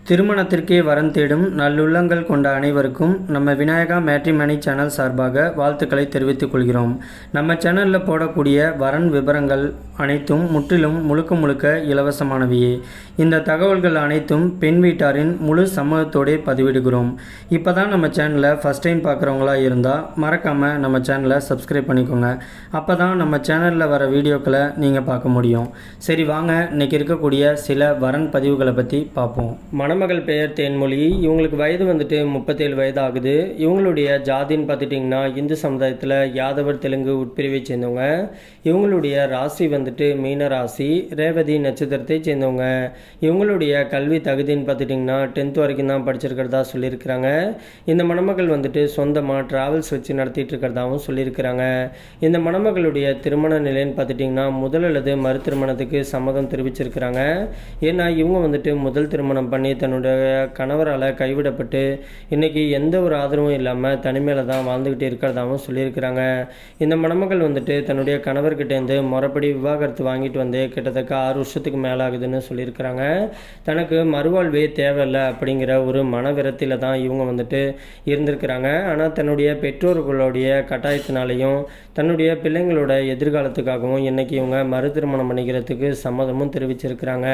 திருமணத்திற்கே வரன் தேடும் நல்லுள்ளங்கள் கொண்ட அனைவருக்கும் நம்ம விநாயகா மேட்ரிமனி சேனல் சார்பாக வாழ்த்துக்களை தெரிவித்துக் கொள்கிறோம். நம்ம சேனலில் போடக்கூடிய வரன் விவரங்கள் அனைத்தும் முற்றிலும் முழுக்க இலவசமானவையே. இந்த தகவல்கள் அனைத்தும் பெண் வீட்டாரின் முழு சம்மதத்தோடே பதிவிடுகிறோம். இப்போ தான் நம்ம சேனலை ஃபஸ்ட் டைம் பார்க்குறவங்களா இருந்தால் மறக்காமல் நம்ம சேனலை சப்ஸ்கிரைப் பண்ணிக்கோங்க. அப்போ தான் நம்ம சேனலில் வர வீடியோக்களை நீங்கள் பார்க்க முடியும். சரி வாங்க, இன்றைக்கி இருக்கக்கூடிய சில வரன் பதிவுகளை பற்றி பார்ப்போம். மணமகள் பெயர் தேன்மொழி. இவங்களுக்கு வயது வந்துட்டு 37 வயது ஆகுது. இவங்களுடைய ஜாதின்னு பார்த்துட்டிங்கன்னா இந்து சமுதாயத்தில் யாதவர் தெலுங்கு உட்பிரிவை சேர்ந்தவங்க. இவங்களுடைய ராசி வந்துட்டு மீன ராசி, ரேவதி நட்சத்திரத்தை சேர்ந்தவங்க. இவங்களுடைய கல்வி தகுதின்னு பார்த்துட்டிங்கன்னா 10th வரைக்கும் தான் படிச்சிருக்கிறதா சொல்லியிருக்கிறாங்க. இந்த மணமகள் வந்துட்டு சொந்தமாக ட்ராவல்ஸ் வச்சு நடத்திட்டு இருக்கிறதாகவும் சொல்லியிருக்கிறாங்க. இந்த மணமகளுடைய திருமண நிலைன்னு பார்த்துட்டிங்கன்னா முதல் அல்லது மறு திருமணத்துக்கு சம்மதம் தெரிவிச்சிருக்கிறாங்க. ஏன்னா இவங்க வந்துட்டு முதல் திருமணம் பண்ணி தன்னுடைய கணவரால் கைவிடப்பட்டு இன்றைக்கி எந்த ஒரு ஆதரவும் இல்லாமல் தனிமையில் தான் வாழ்ந்துக்கிட்டு இருக்கிறதாகவும் சொல்லியிருக்கிறாங்க. இந்த மணமகள் வந்துட்டு தன்னுடைய கணவர்கிட்டேருந்து முறைப்படி விவாகரத்து வாங்கிட்டு வந்து கிட்டத்தட்ட 6 வருஷத்துக்கு மேலாகுதுன்னு சொல்லியிருக்கிறாங்க. தனக்கு மறுவாழ்வே தேவையில்லை அப்படிங்கிற ஒரு மனவிரத்தில் தான் இவங்க வந்துட்டு இருந்திருக்கிறாங்க. ஆனால் தன்னுடைய பெற்றோர்களுடைய கட்டாயத்தினாலையும் தன்னுடைய பிள்ளைங்களோட எதிர்காலத்துக்காகவும் இன்றைக்கி இவங்க மறு திருமணம் பண்ணிக்கிறதுக்கு சம்மதமும் தெரிவிச்சிருக்கிறாங்க.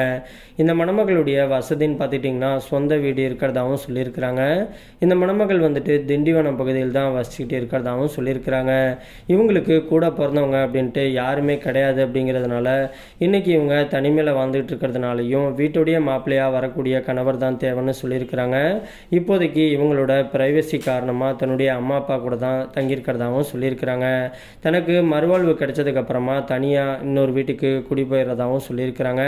இந்த மணமகளுடைய வசதின்னு பார்த்துட்டிங்கன்னா சொந்த வீடு இருக்கிறதாகவும் சொல்லியிருக்கிறாங்க. இந்த மணமகள் வந்துட்டு திண்டிவனம் பகுதியில் தான் வசிச்சுக்கிட்டு இருக்கிறதாகவும் சொல்லியிருக்கிறாங்க. இவங்களுக்கு கூட பிறந்தவங்க அப்படின்ட்டு யாருமே கிடையாது அப்படிங்கிறதுனால இன்றைக்கி இவங்க தனிமையில் வாழ்ந்துகிட்டு இருக்கிறதுனாலையும் வீட்டுடைய மாப்பிள்ளையாக வரக்கூடிய கணவர் தான் தேவைன்னு சொல்லியிருக்கிறாங்க. இப்போதைக்கு இவங்களோட ப்ரைவசி காரணமாக தன்னுடைய அம்மா அப்பா கூட தான் தங்கியிருக்கிறதாகவும் சொல்லியிருக்கிறாங்க. தனக்கு மறுவாழ்வு கிடைச்சதுக்கப்புறமா தனியாக இன்னொரு வீட்டுக்கு குடி போயிடுறதாகவும் சொல்லியிருக்கிறாங்க.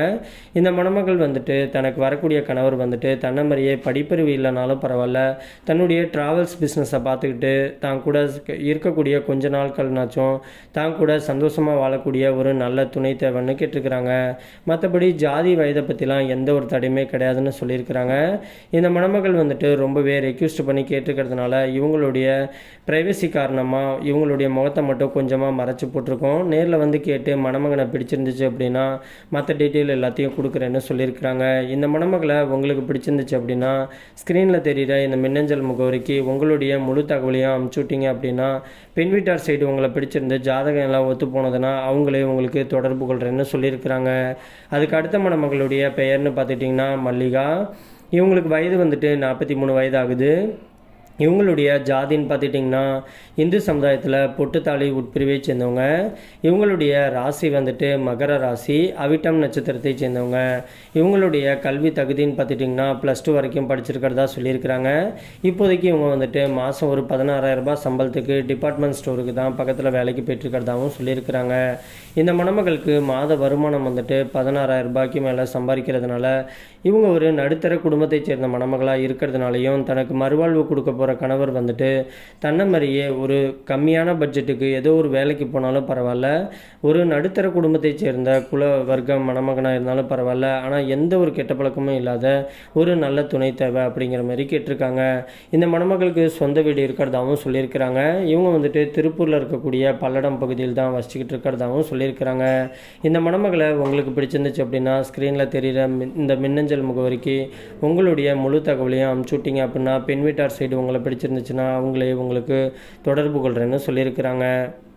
இந்த மணமகள் வந்துட்டு தனக்கு வரக்கூடிய கணவர் வந்துட்டு தன்னை மாதிரியே படிப்பறிவு இல்லைனாலும் பரவாயில்ல, தன்னுடைய ட்ராவல்ஸ் பிஸ்னஸை பார்த்துக்கிட்டு தான் கூட இருக்கக்கூடிய கொஞ்ச நாட்கள்னாச்சும் தான் கூட சந்தோஷமாக வாழக்கூடிய ஒரு நல்ல துணை தேவைன்னு கேட்டிருக்கிறாங்க. மற்றபடி ஜாதி வயதை பற்றிலாம் எந்த ஒரு தடையுமே கிடையாதுன்னு சொல்லியிருக்கிறாங்க. இந்த மணமகள் வந்துட்டு ரொம்பவே ரெக்யூஸ்ட் பண்ணி கேட்டிருக்கிறதுனால இவங்களுடைய ப்ரைவசி காரணமாக இவங்களுடைய முகத்தை மட்டும் கொஞ்சமாக மறைச்சி போட்டிருக்கோம். நேரில் வந்து கேட்டு மணமகனை பிடிச்சிருந்துச்சு அப்படின்னா மற்ற டீட்டெயில் எல்லாத்தையும் கொடுக்குறேன்னு சொல்லியிருக்கிறாங்க. இந்த மணமகளை உங்களுக்கு பிடிச்சிருந்துச்சு அப்படின்னா ஸ்க்ரீனில் தெரிகிற இந்த மின்னஞ்சல் முகவரிக்கு உங்களுடைய முழு தகவலையும் அனுப்பிச்சு விட்டீங்க அப்படின்னா பெண் வீட்டார் சைடு உங்களை பிடிச்சிருந்து ஜாதகம் எல்லாம் ஒத்து போனதுன்னா அவங்களே உங்களுக்கு தொடர்பு கொள்கிறேன்னு சொல்லியிருக்கிறாங்க. அதுக்கு அடுத்த மணமகளுடைய பெயர்னு பார்த்துட்டிங்கன்னா மல்லிகா. இவங்களுக்கு வயது வந்துட்டு 43 வயது ஆகுது. இவங்களுடைய ஜாதின்னு பார்த்துட்டிங்கன்னா இந்து சமுதாயத்தில் பொட்டுத்தாலி உட்பிரிவை சேர்ந்தவங்க. இவங்களுடைய ராசி வந்துட்டு மகர ராசி, அவிட்டம் நட்சத்திரத்தை சேர்ந்தவங்க. இவங்களுடைய கல்வி தகுதின்னு பார்த்துட்டிங்கன்னா +2 வரைக்கும் படிச்சிருக்கிறதா சொல்லியிருக்கிறாங்க. இப்போதைக்கு இவங்க வந்துட்டு மாதம் ஒரு 16,000 ரூபாய் சம்பளத்துக்கு டிபார்ட்மெண்ட் ஸ்டோருக்கு தான் பக்கத்தில் வேலைக்கு போய்ட்டுருக்கிறதாகவும் சொல்லியிருக்கிறாங்க. இந்த மணமகளுக்கு மாத வருமானம் வந்துட்டு 16,000 ரூபாய்க்கு மேலே சம்பாதிக்கிறதுனால இவங்க ஒரு நடுத்தர குடும்பத்தை சேர்ந்த மணமகளாக இருக்கிறதுனாலையும் தனக்கு மறுவாழ்வு கொடுக்க போகிற கணவர் வந்துட்டு தன்னை மாதிரியே ஒரு கம்மியான பட்ஜெட்டுக்கு ஏதோ ஒரு வேலைக்கு போனாலும் பரவாயில்ல, ஒரு நடுத்தர குடும்பத்தை சேர்ந்த குல வர்க்கம் மணமகனாக இருந்தாலும் பரவாயில்ல, ஆனால் எந்த ஒரு கெட்ட பழக்கமும் இல்லாத ஒரு நல்ல துணை தேவை அப்படிங்கிற மாதிரி கேட்டிருக்காங்க. இந்த மணமகளுக்கு சொந்த வீடு இருக்கிறதாகவும் சொல்லியிருக்கிறாங்க. இவங்க வந்துட்டு திருப்பூரில் இருக்கக்கூடிய பல்லடம் பகுதியில் தான் வசிச்சுக்கிட்டு இருக்கிறதாகவும் சொல்லியிருக்கிறாங்க. இந்த மணமகளை உங்களுக்கு பிடிச்சிருந்துச்சு அப்படின்னா ஸ்க்ரீனில் தெரிகிற இந்த மின்னஞ்சல் முகவரிக்கு உங்களுடைய முழு தகவலையும் அனுப்பிச்சு விட்டீங்க அப்படின்னா பெண் வீட்டார் சைடு உங்களை பிடிச்சிருந்துச்சுன்னா அவங்களே உங்களுக்கு தொடர்பு கொள்கிறேன்னு சொல்லியிருக்கிறாங்க.